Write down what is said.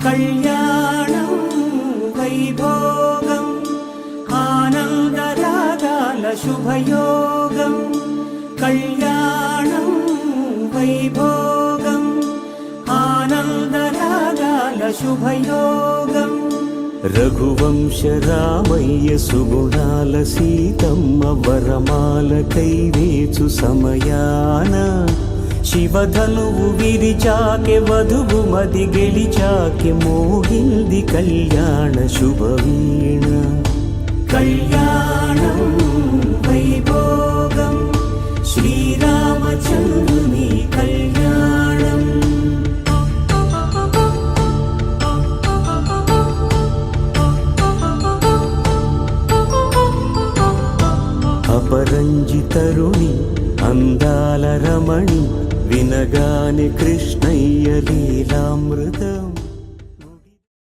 కళ్యాణం వైభోగం ఆనందరాగాల శుభయోగం కళ్యాణం వైభోగం ఆనందరాగాల శుభయోగం రఘువంశ రామయ్య సుగుణాల సీతమ్మ వరమాల కైవేచు సమయాన శివధనువు విరిచాకె వధువు మది గెలిచాకె మోగింది కళ్యాణ శుభవీణ కళ్యాణం వైభోగం శ్రీరామచంద్రుని కళ్యాణం అపరంజి తరుణి అందాల రమణి వినగాని కృష్ణయ్య లీలామృతం